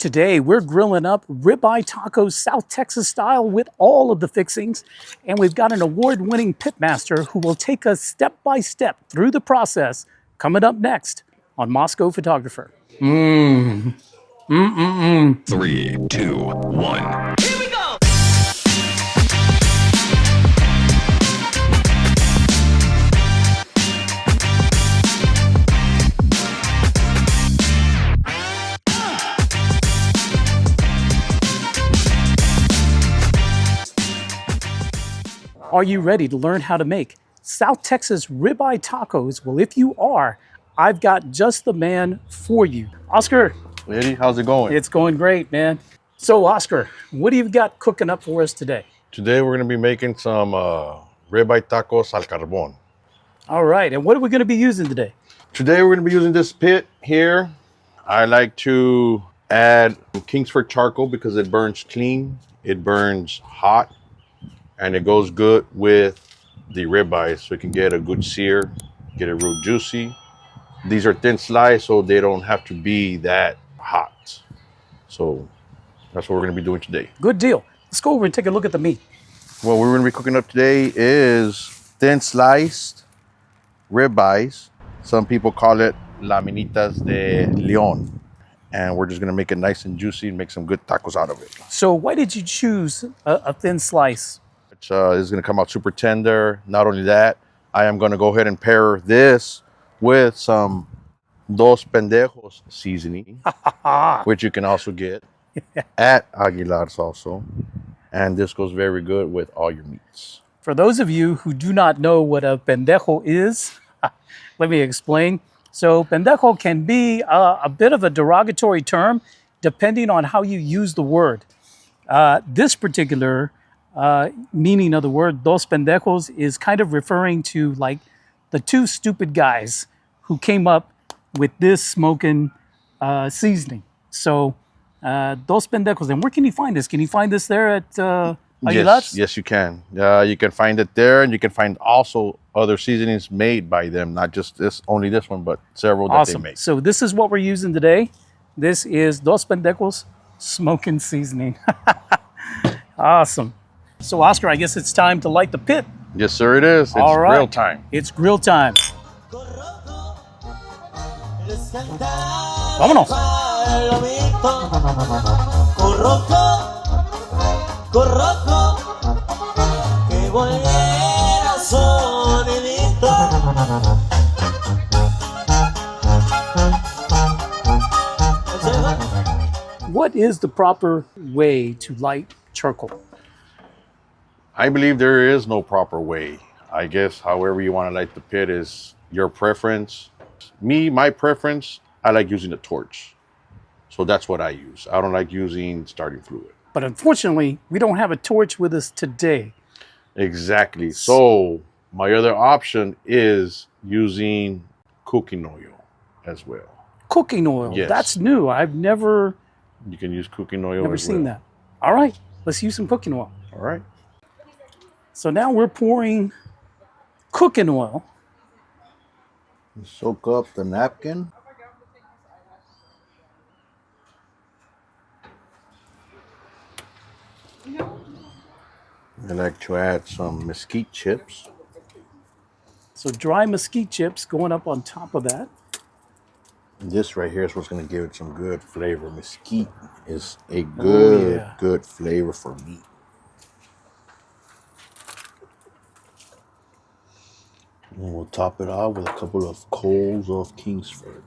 Today, we're grilling up ribeye tacos South Texas style with all of the fixings. And we've got an award-winning pitmaster who will take us step by step through the process coming up next on Moscow Photographer. 3, 2, 1. Here we go! Are you ready to learn how to make South Texas ribeye tacos? Well, if you are, I've got just the man for you. Oscar. Eddie, how's it going? It's going great, man. So, Oscar, what do you got cooking up for us today? Today we're going to be making some ribeye tacos al carbon. All right, and what are we going to be using today? Today we're going to be using this pit here. I like to add Kingsford charcoal because it burns clean, it burns hot, and it goes good with the ribeyes so you can get a good sear, get it real juicy. These are thin sliced so they don't have to be that hot. So that's what we're going to be doing today. Good deal. Let's go over and take a look at the meat. What we're going to be cooking up today is thin sliced ribeyes. Some people call it laminitas de león. And we're just going to make it nice and juicy and make some good tacos out of it. So why did you choose a thin slice? It's going to come out super tender. Not only that, I am going to go ahead and pair this with some Dos Pendejos seasoning, which you can also get at Aguilar's also. And this goes very good with all your meats. For those of you who do not know what a pendejo is, let me explain. So pendejo can be a bit of a derogatory term depending on how you use the word. This particular meaning of the word dos pendejos is kind of referring to like the two stupid guys who came up with this smoking seasoning. So dos pendejos. And where can you find this? Can you find this there at Aguilar's? Yes, you can. You can find it there, and you can find also other seasonings made by them, not just only this one, but several that they make. So this is what we're using today. This is Dos Pendejos smoking seasoning. Awesome. So Oscar, I guess it's time to light the pit. Yes, sir, it is. It's All right. grill time. It's grill time. Vámonos. What is the proper way to light charcoal? I believe there is no proper way. I guess however you want to light the pit is your preference. My preference, I like using a torch. So that's what I use. I don't like using starting fluid. But unfortunately, we don't have a torch with us today. Exactly. So my other option is using cooking oil as well. Cooking oil. Yes. That's new. I've never You can use cooking oil as seen well. that. All right, let's use some cooking oil. All right. So now we're pouring cooking oil. Soak up the napkin. I like to add some mesquite chips. So dry mesquite chips going up on top of that. This right here is what's going to give it some good flavor. Mesquite is a good flavor for meat. And we'll top it off with a couple of coals of Kingsford.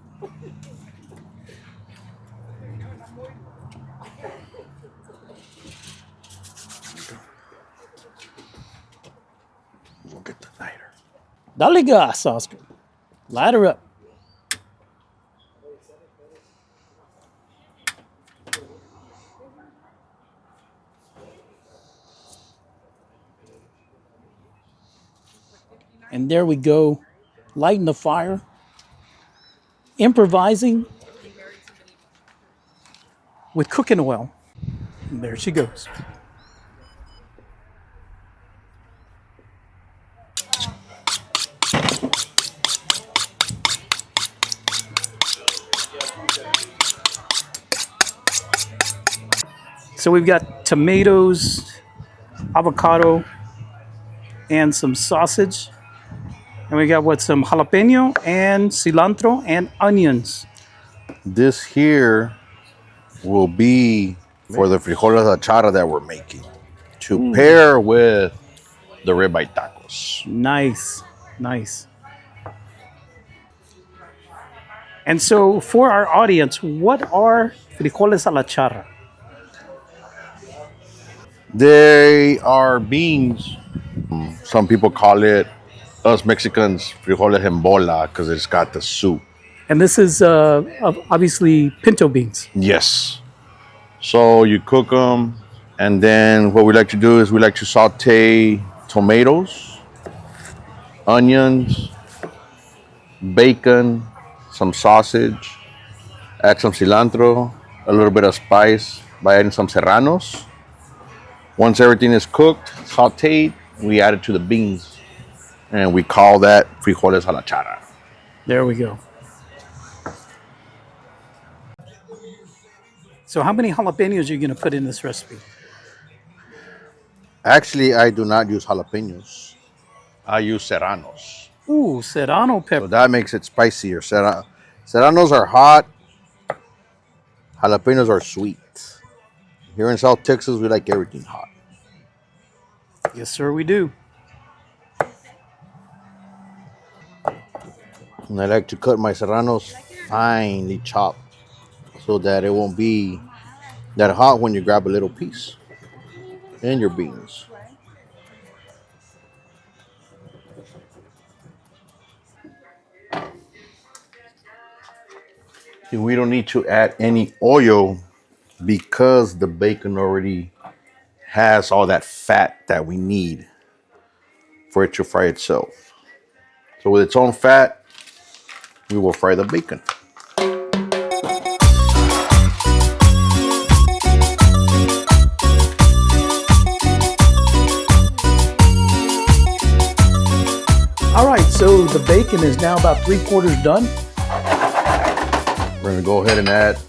We'll get the lighter. Dale gas, Oscar. Light her up. And there we go, lighting the fire, improvising with cooking oil. And there she goes. So we've got tomatoes, avocado, and some sausage. And we got what, some jalapeno and cilantro and onions. This here will be for the frijoles a charra that we're making to pair with the ribeye tacos. Nice, nice. And so for our audience, what are frijoles a la charra? They are beans. Some people call it, us Mexicans, frijoles en bola because it's got the soup. And this is obviously pinto beans. Yes. So you cook them, and then what we like to do is we like to saute tomatoes, onions, bacon, some sausage, add some cilantro, a little bit of spice by adding some serranos. Once everything is cooked, sauteed, we add it to the beans, and we call that frijoles a la charra. There we go. So how many jalapenos are you going to put in this recipe? Actually, I do not use jalapenos. I use serranos. Ooh, Serrano So pepper. that makes it spicier. Serranos are hot. Jalapenos are sweet. Here in South Texas, we like everything hot. Yes, sir, we do. And I like to cut my serranos finely chopped so that it won't be that hot when you grab a little piece. And your beans. And we don't need to add any oil because the bacon already has all that fat that we need for it to fry itself. So with its own fat, we will fry the bacon. All right, so the bacon is now about 3/4 done. We're gonna go ahead and add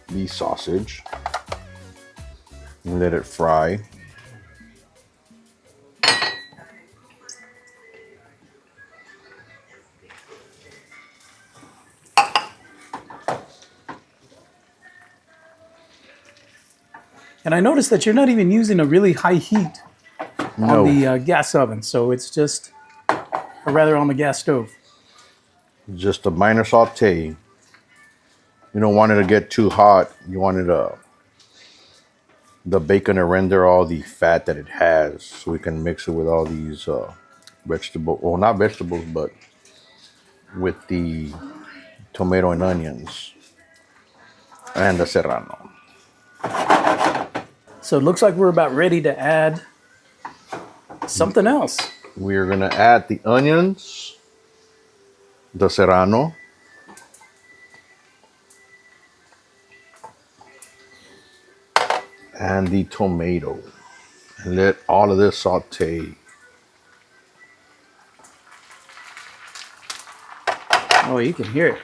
the sausage and let it fry. And I noticed that you're not even using a really high heat No, on the gas oven, so it's just, or rather on the gas stove. just a minor saute. You don't want it to get too hot. You want it the bacon to render all the fat that it has, so we can mix it with all these vegetables. Well, not vegetables, but with the tomato and onions and the serrano. So it looks like we're about ready to add something else. We're gonna add the onions, the serrano, and the tomato, and let all of this saute. Oh, you can hear it.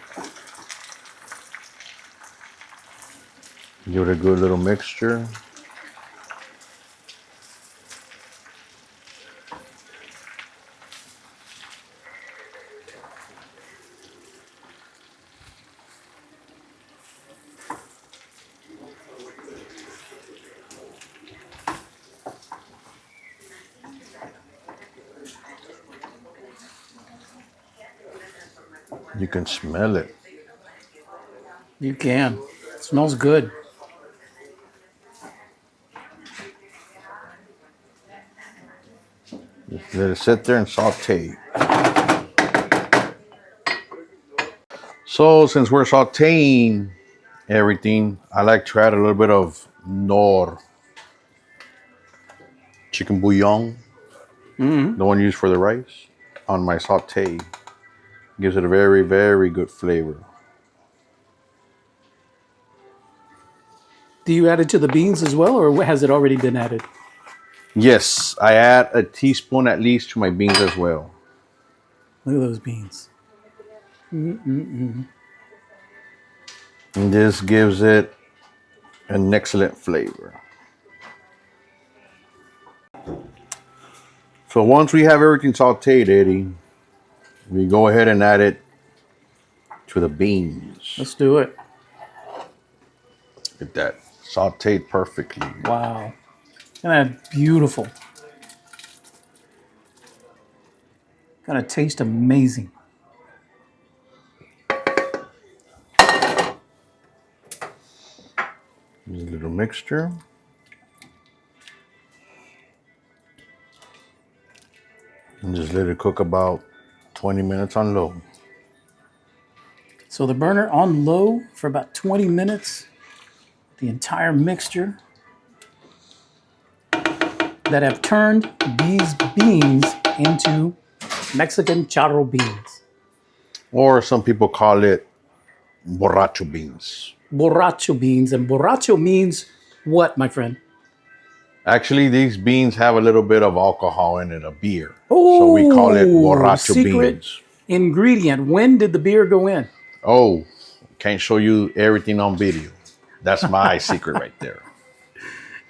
Give it a good little mixture. You can smell it. You can. It smells good. Just let it sit there and saute. So since we're sauteing everything, I like to add a little bit of nor chicken bouillon, the one used for the rice, on my saute. Gives it a very, very good flavor. Do you add it to the beans as well, or has it already been added? Yes, I add a teaspoon at least to my beans as well. Look at those beans. And this gives it An excellent flavor. So once we have everything sauteed, Eddie, we go ahead and add it to the beans. Let's do it. Get that sauteed perfectly. Wow. And that beautiful. Gonna taste amazing. Use a little mixture. And just let it cook about 20 minutes on low. So the burner on low for about 20 minutes. The entire mixture that have turned these beans into Mexican charro beans. Or some people call it borracho beans. Borracho beans. And borracho means what, my friend? Actually, these beans have a little bit of alcohol in it, a beer. So we call it borracho secret beans. Ingredient. When did the beer go in? Oh, can't show you everything on video. That's my secret right there.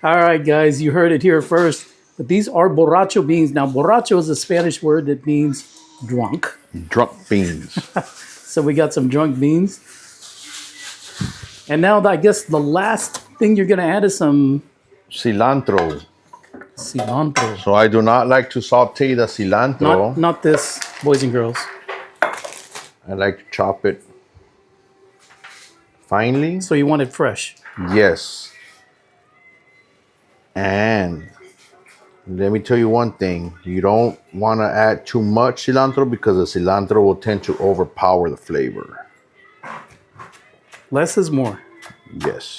All right, guys, you heard it here first. But these are borracho beans. Now, borracho is a Spanish word that means drunk. Drunk beans. So we got some drunk beans. And now I guess the last thing you're going to add is some Cilantro. cilantro. So I do not like to saute the cilantro. Not this, boys and girls. I like to chop it finely. So you want it fresh. Yes. And let me tell you one thing. You don't want to add too much cilantro because the cilantro will tend to overpower the flavor. Less is more. Yes.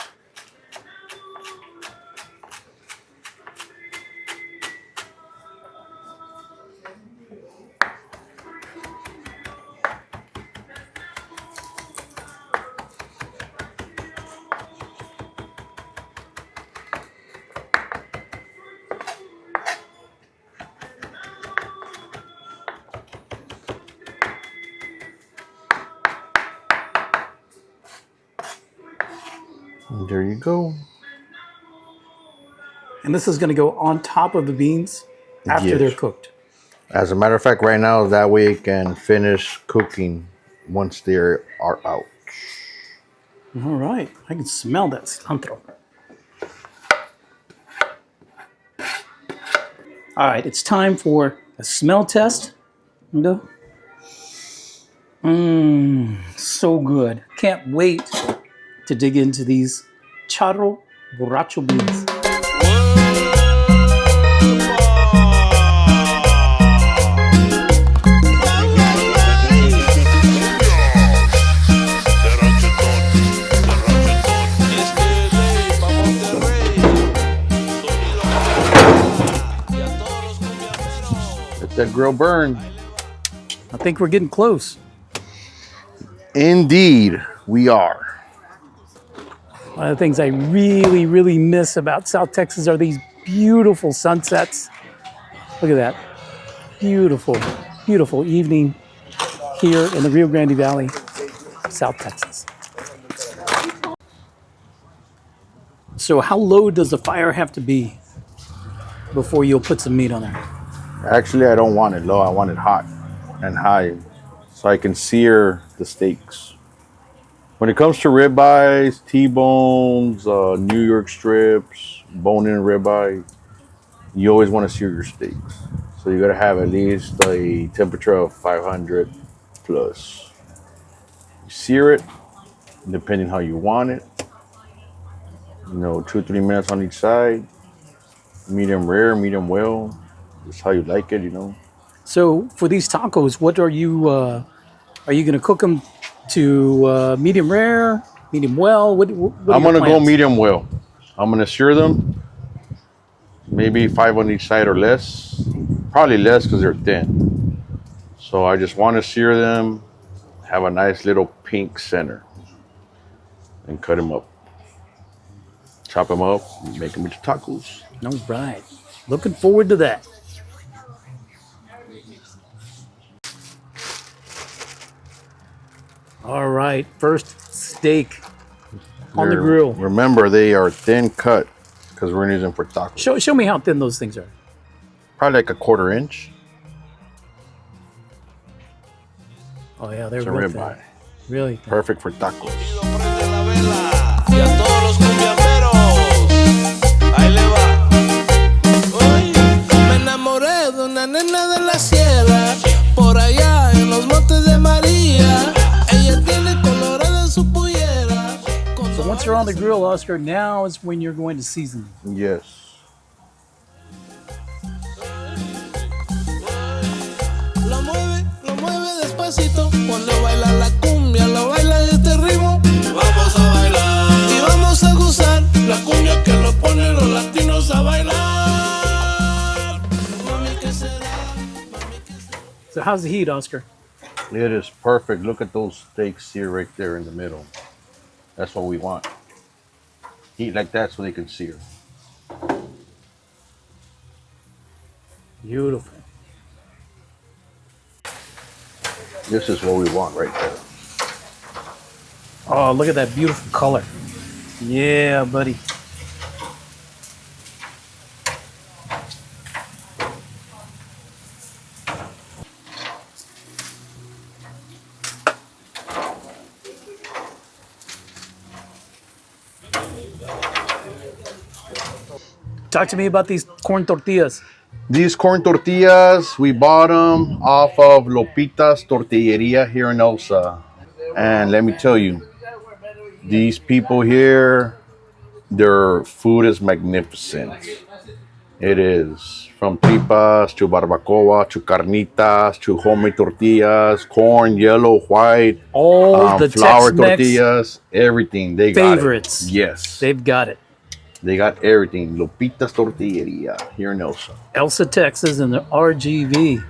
There you go. And this is going to go on top of the beans after Yes. they're cooked. As a matter of fact, right now, that way it can finish cooking once they are out. All right. I can smell that cilantro. All right. It's time for a smell test. So good. Can't wait to dig into these charro borracho beans. Let that grill burn. I think we're getting close. Indeed, we are. One of the things I really, really miss about South Texas are these beautiful sunsets. Look at that. Beautiful, beautiful evening here in the Rio Grande Valley, South Texas. So how low does the fire have to be before you'll put some meat on there? Actually, I don't want it low. I want it hot and high so I can sear the steaks. When it comes to ribeyes, T-bones, New York strips, bone-in ribeye, you always want to sear your steaks. So you got to have at least a temperature of 500 plus. You sear it, depending how you want it. 2-3 minutes on each side. Medium rare, medium well. Just how you like it, So for these tacos, what are you going to cook them to medium rare, medium well? What I'm going to go medium well. I'm going to sear them. Maybe 5 on each side or less. Probably less because they're thin. So I just want to sear them, have a nice little pink center, and cut them up. Chop them up, make them into tacos. All right. Looking forward to that. All right. First steak. on the grill. Remember, they are thin cut because we're gonna use them for tacos. Show me how thin those things are. Probably like a 1/4 inch. Oh yeah, they're It's a real thin. ribeye. Really thin. Perfect for tacos. Y a todos los cumbiamberos, ahí le va. Hoy me enamoré de una nena de la sierra, por allá en los montes de María. Ella tiene colorada su pollera. So once you're on the grill, Oscar, now is when you're going to season them. Yes. Lo mueve despacito. Cuando baila la cumbia, lo baila este ritmo. Vamos a bailar y vamos a gozar la cumbia que lo ponen los latinos a bailar. Mami, ¿qué será? Mami, ¿qué será? So how's the heat, Oscar? It is perfect. Look at those steaks sear right there in the middle. That's what we want. Heat like that so they can sear. Beautiful. This is what we want right there. Oh, look at that beautiful color. Yeah, buddy. Talk to me about these corn tortillas. These corn tortillas, we bought them off of Lopita's Tortilleria here in Elsa. And let me tell you, these people here, their food is magnificent. It is. From tripas to barbacoa to carnitas to homemade tortillas, corn, yellow, white, All the flour Tex-Mex tortillas, everything. They got favorites. it. Yes. They've got it. They got everything. Lopita's Tortilleria here in Elsa. Elsa, Texas, and the RGV.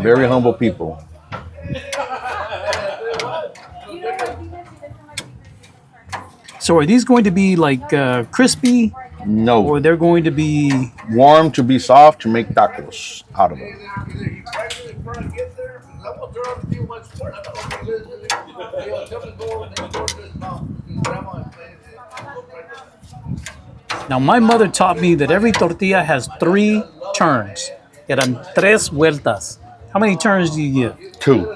Very humble people. So are these going to be like crispy, No. or they're going to be... Warm to be soft to make tacos out of them. Now, my mother taught me that every tortilla has 3 turns. Eran 3 vueltas. How many turns do you give? 2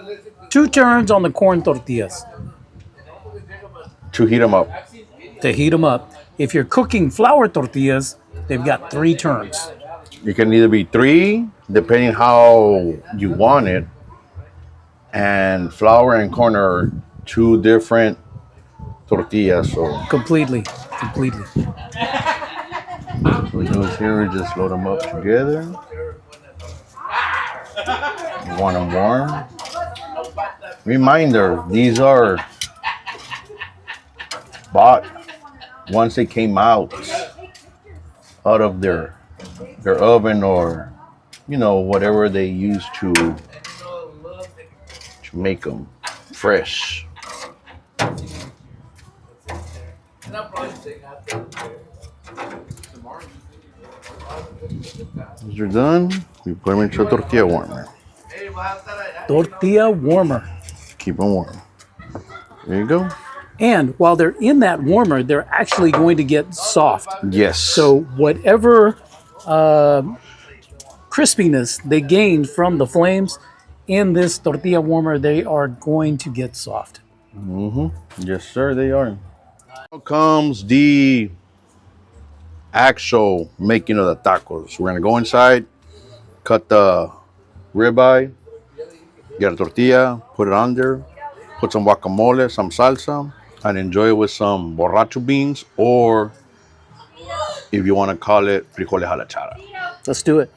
2 turns on the corn tortillas to heat them up. to heat them up. If you're cooking flour tortillas, they've got 3 turns. It can either be 3, depending how you want it, and flour and corn are 2 different tortillas. So Completely. what we do is here, we just load them up together. You want them warm. Reminder, these are bought once they came out of their oven, or whatever they use to make them fresh. Once they're done, we put them into a tortilla warmer. Tortilla warmer. Keep them warm. There you go. And while they're in that warmer, they're actually going to get soft. Yes. So whatever crispiness they gained from the flames in this tortilla warmer, they are going to get soft. Yes, sir, they are. Now comes the actual making of the tacos. We're gonna go inside, cut the ribeye, get a tortilla, put it on there, put some guacamole, some salsa, and enjoy it with some borracho beans, or if you want to call it frijoles a la charra. Let's do it.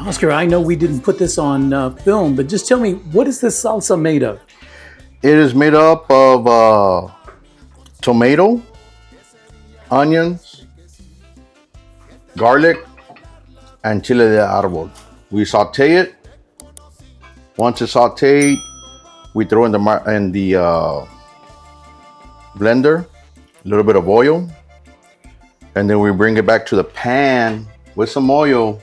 Oscar, I know we didn't put this on film, but just tell me, what is this salsa made of? It is made up of tomato, onions, garlic, and chile de árbol. We saute it. Once it's sauteed, we throw in the blender a little bit of oil, and then we bring it back to the pan with some oil,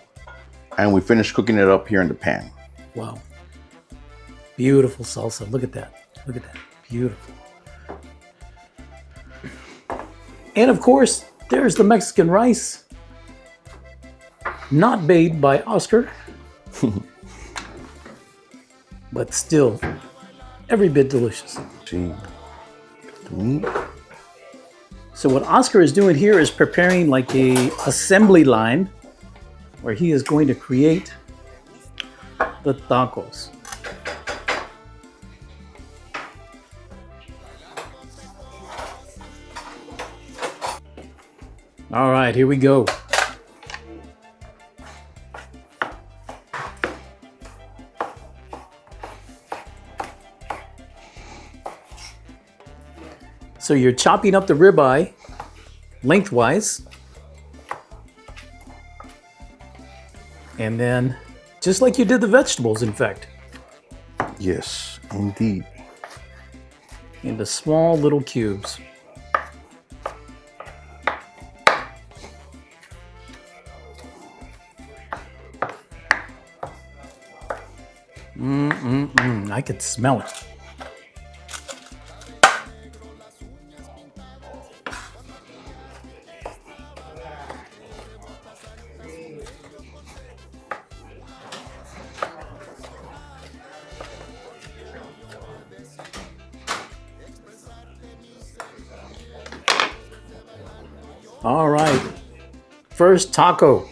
and we finish cooking it up here in the pan. Wow. Beautiful salsa. Look at that. Look at that. Beautiful. And of course, there's the Mexican rice. Not made by Oscar. But still, every bit delicious. See. So what Oscar is doing here is preparing like a assembly line where he is going to create the tacos. All right, here we go. So you're chopping up the ribeye lengthwise. And then, just like you did the vegetables, in fact. Yes, indeed. Into small little cubes. I could smell it. All right, first taco.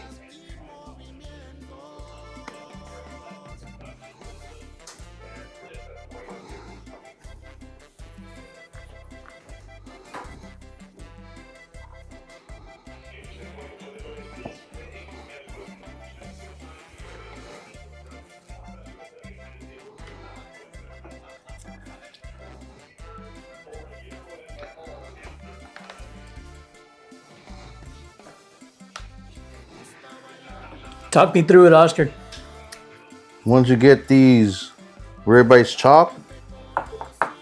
Talk me through it, Oscar. Once you get these ribeyes chopped,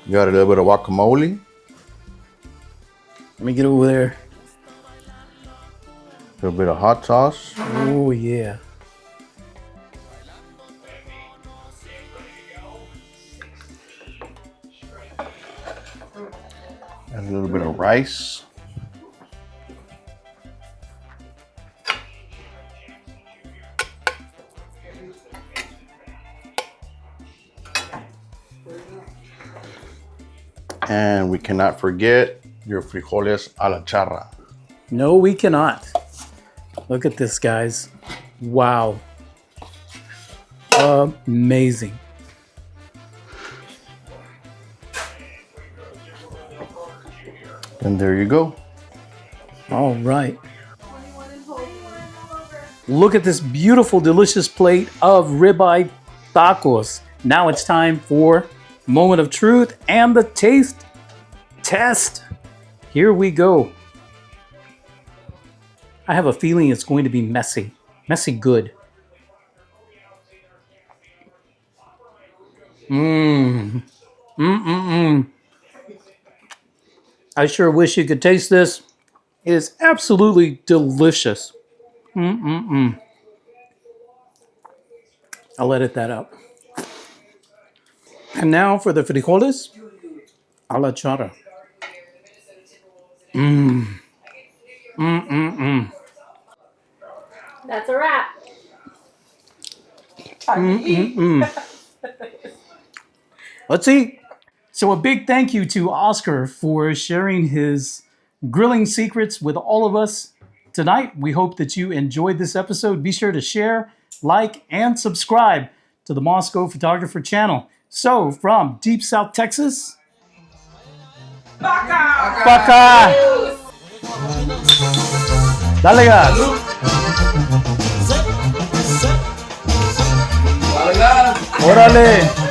you got a little bit of guacamole. Let me get over there. A little bit of hot sauce. Oh, yeah. And a little bit of rice. And we cannot forget your frijoles a la charra. No, we cannot. Look at this, guys. Wow. Amazing. And there you go. All right. Look at this beautiful, delicious plate of ribeye tacos. Now it's time for moment of truth and the taste test. Here we go. I have a feeling it's going to be messy. Messy good. I sure wish you could taste this. It is absolutely delicious. I'll edit that out. And now for the frijoles a la charra. That's a wrap. Let's eat. So a big thank you to Oscar for sharing his grilling secrets with all of us tonight. We hope that you enjoyed this episode. Be sure to share, like, and subscribe to the Moscow Photographer channel. So from Deep South Texas, Paca! Dale gas! Órale!